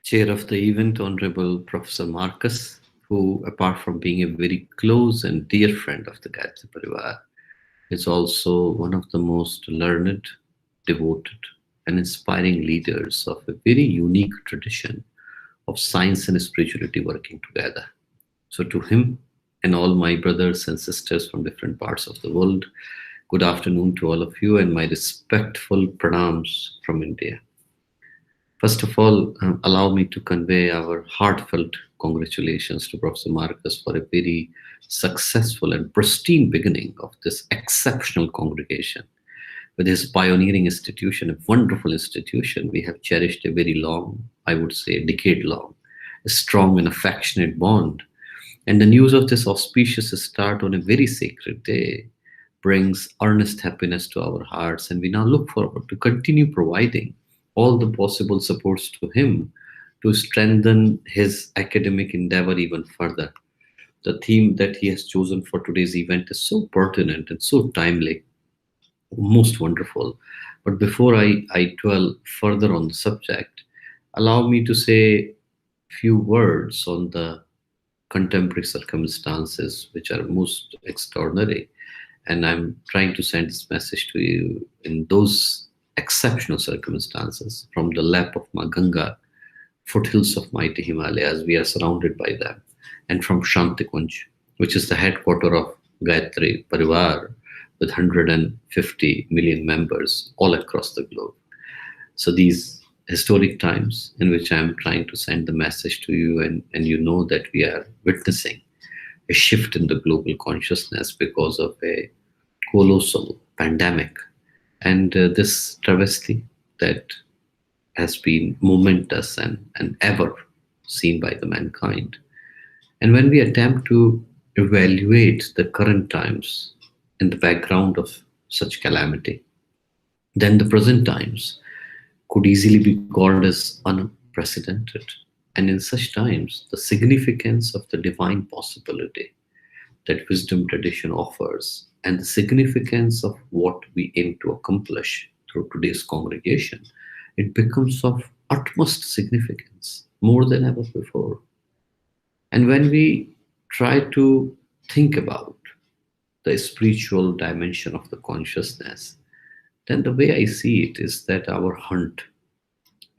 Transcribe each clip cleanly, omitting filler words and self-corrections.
Chair of the event, Honorable Professor Marcus, who, apart from being a very close and dear friend of the Gayatri pariwar, is also one of the most learned, devoted, and inspiring leaders of a very unique tradition of science and spirituality working together. So, to him and all my brothers and sisters from different parts of the world, good afternoon to all of you, and my respectful pranams from India. First of all, allow me to convey our heartfelt congratulations to Professor Marcus for a very successful and pristine beginning of this exceptional congregation. With his pioneering institution, a wonderful institution, we have cherished a very long, I would say, a decade long, a strong and affectionate bond. And the news of this auspicious start on a very sacred day brings earnest happiness to our hearts, and we now look forward to continue providing all the possible supports to him to strengthen his academic endeavor even further. The theme that he has chosen for today's event is so pertinent and so timely, most wonderful. But before I dwell further on the subject, allow me to say few words on the contemporary circumstances which are most extraordinary. And I'm trying to send this message to you in those exceptional circumstances from the lap of Ma Ganga, foothills of mighty Himalayas. We are surrounded by them. And from Shantikunj, which is the headquarter of Gayatri Pariwar with 150 million members all across the globe. So these historic times in which I'm trying to send the message to you, and you know that we are witnessing a shift in the global consciousness because of a colossal pandemic and this travesty that has been momentous and ever seen by the mankind. And when we attempt to evaluate the current times in the background of such calamity, then the present times could easily be called as unprecedented. And in such times, the significance of the divine possibility that wisdom tradition offers and the significance of what we aim to accomplish through today's congregation, it becomes of utmost significance more than ever before. And when we try to think about the spiritual dimension of the consciousness, then the way I see it is that our hunt,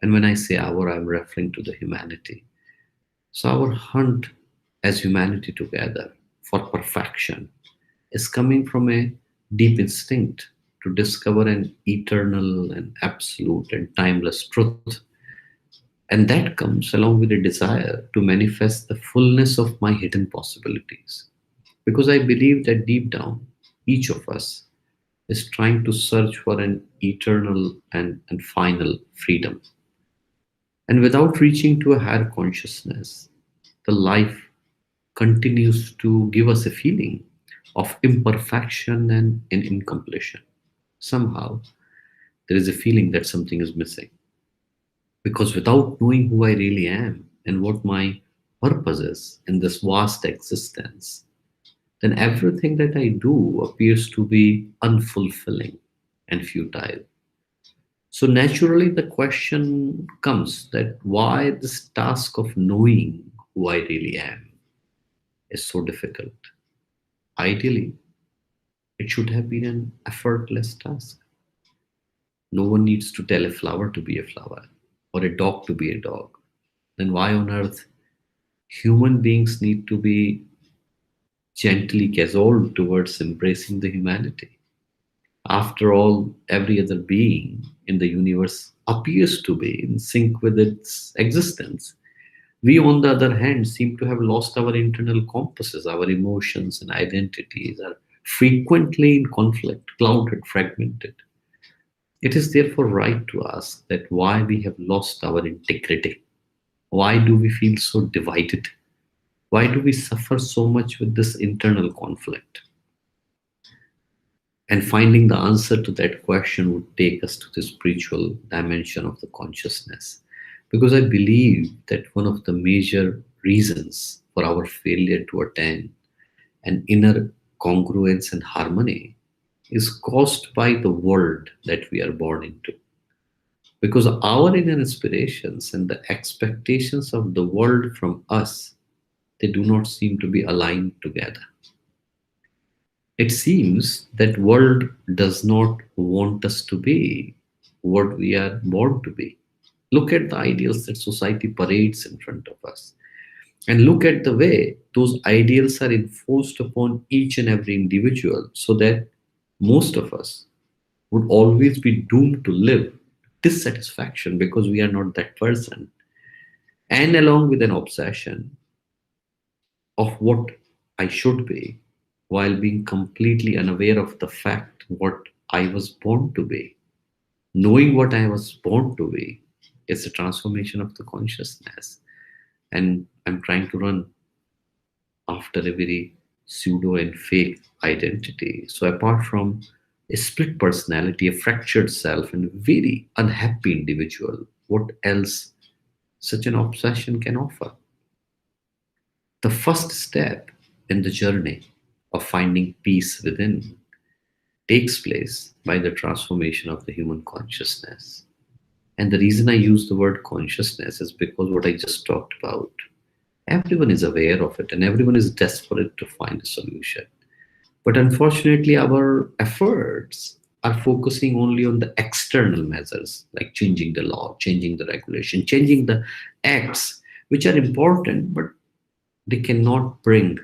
and when I say our, I'm referring to the humanity. So our hunt as humanity together for perfection is coming from a deep instinct to discover an eternal and absolute and timeless truth. And that comes along with a desire to manifest the fullness of my hidden possibilities. Because I believe that deep down, each of us is trying to search for an eternal and final freedom. And without reaching to a higher consciousness, the life continues to give us a feeling of imperfection and incompletion. Somehow, there is a feeling that something is missing. Because without knowing who I really am and what my purpose is in this vast existence, then everything that I do appears to be unfulfilling and futile. So naturally, the question comes that why this task of knowing who I really am is so difficult. Ideally, it should have been an effortless task. No one needs to tell a flower to be a flower or a dog to be a dog. Then why on earth human beings need to be gently cajoled towards embracing the humanity? After all, every other being in the universe appears to be in sync with its existence. We, on the other hand, seem to have lost our internal compasses. Our emotions and identities are frequently in conflict, clouded, fragmented. It is therefore right to ask that why we have lost our integrity. Why do we feel so divided? Why do we suffer so much with this internal conflict? And finding the answer to that question would take us to the spiritual dimension of the consciousness. Because I believe that one of the major reasons for our failure to attain an inner congruence and harmony is caused by the world that we are born into. because our inner aspirations and the expectations of the world from us, they do not seem to be aligned together. It seems that world does not want us to be what we are born to be. Look at the ideals that society parades in front of us, and look at the way those ideals are enforced upon each and every individual, so that most of us would always be doomed to live dissatisfaction because we are not that person, and along with an obsession of what I should be, while being completely unaware of the fact what I was born to be. Knowing what I was born to be is a transformation of the consciousness. And I'm trying to run after a very pseudo and fake identity. So, apart from a split personality, a fractured self, and a very unhappy individual, what else such an obsession can offer? The first step in the journey of finding peace within takes place by the transformation of the human consciousness. And the reason I use the word consciousness is because what I just talked about, everyone is aware of it and everyone is desperate to find a solution. But unfortunately, our efforts are focusing only on the external measures, like changing the law, changing the regulation, changing the acts, which are important, but they cannot bring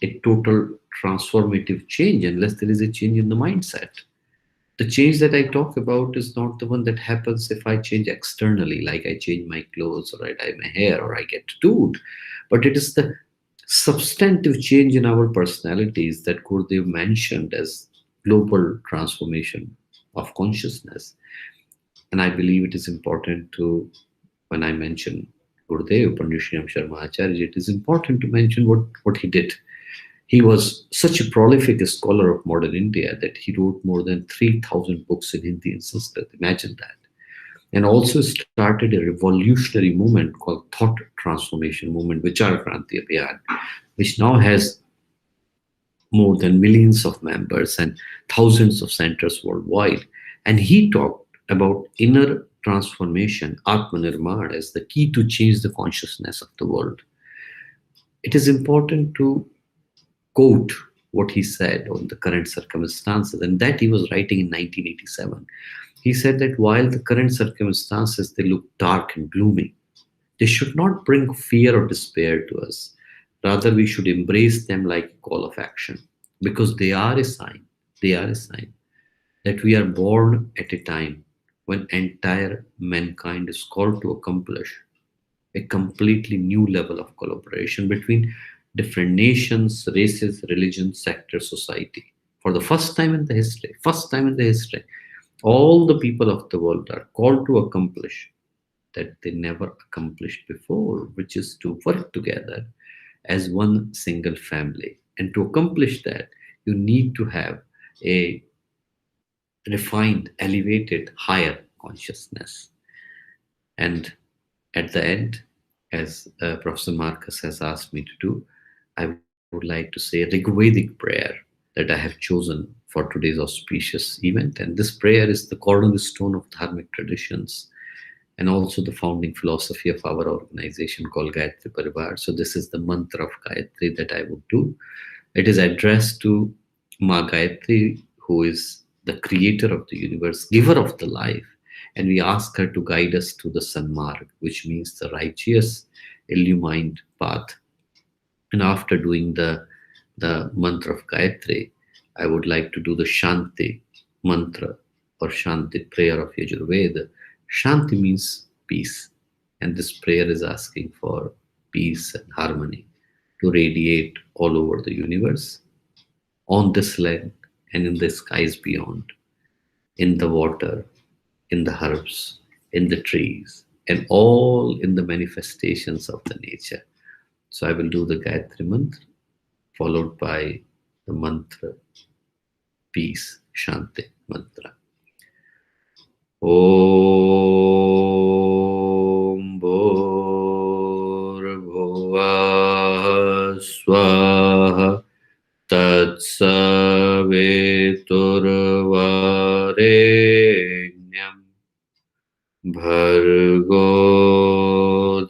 a total transformative change unless there is a change in the mindset. The change that I talk about is not the one that happens if I change externally, like I change my clothes or I dye my hair or I get tattooed, but it is the substantive change in our personalities that Gurdev mentioned as global transformation of consciousness. And I believe it is important to, when I mention Gurudev, Pandit Sharma Acharya, it is important to mention what he did. He was such a prolific scholar of modern India that he wrote more than 3,000 books in Hindi and Sanskrit. Imagine that. And also started a revolutionary movement called Thought Transformation Movement, Vichar Kranti Abhiyan, which now has more than millions of members and thousands of centers worldwide. And he talked about inner transformation, Atmanirman, as the key to change the consciousness of the world. It is important to quote what he said on the current circumstances, and that he was writing in 1987. He said that while the current circumstances they look dark and gloomy, they should not bring fear or despair to us. Rather, we should embrace them like a call of action, because they are a sign. They are a sign that we are born at a time when entire mankind is called to accomplish a completely new level of collaboration between different nations, races, religions, sectors, society. For the first time in the history, all the people of the world are called to accomplish that they never accomplished before, which is to work together as one single family. And to accomplish that, you need to have a refined, elevated, higher consciousness. And at the end, as Professor Marcus has asked me to do, I would like to say a Rigvedic prayer that I have chosen for today's auspicious event. And this prayer is the cornerstone of dharmic traditions and also the founding philosophy of our organization called Gayatri Pariwar. So this is the mantra of Gayatri that I would do. It is addressed to Ma Gayatri, who is the creator of the universe, giver of the life, and we ask her to guide us to the Sanmarg, which means the righteous, illumined path. And after doing the mantra of Gayatri, I would like to do the Shanti mantra or Shanti prayer of Yajurveda. Shanti means peace, and this prayer is asking for peace and harmony to radiate all over the universe, on this land, and in the skies beyond, in the water, in the herbs, in the trees, and all in the manifestations of the nature. So I will do the Gayatri mantra followed by the mantra peace, Shanti mantra. Om Bhurbhuvah Swaha Tatsaviturvarenyam भर्गो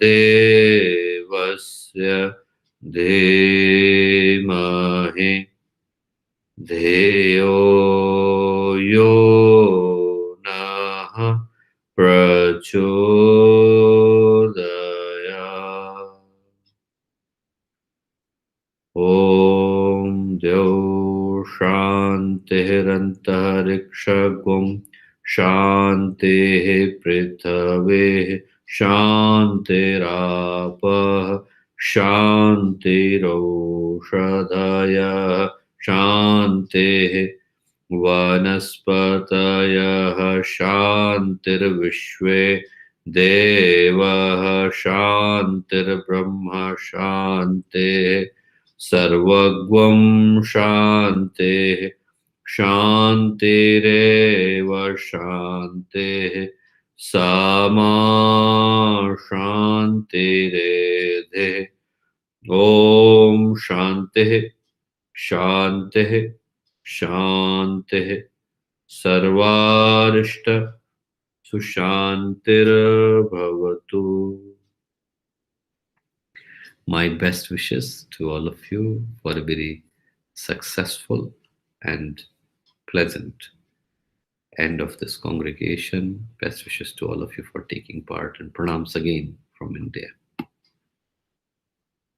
देवस्य धीमहि धियो यो नः प्रचोदयात्। ॐ द्यौः शान्तिरन्तरिक्षगुं शान्तिः पृथ्वेः शान्तिरापः शान्तिरौषधयः शान्तिः वनस्पतयः शान्तिर्विश्वे देवः शान्तिर्ब्रह्म शान्तिः सर्वगं शान्तिः शान्तिरेव शान्तिः सामा शान्तिरेधि ॐ शान्तिः शान्तिः शान्तिः सर्वारिष्ट सुशान्तिर्भवतु. My best wishes to all of you for a very successful and pleasant end of this congregation. Best wishes to all of you for taking part, and pranams again from India.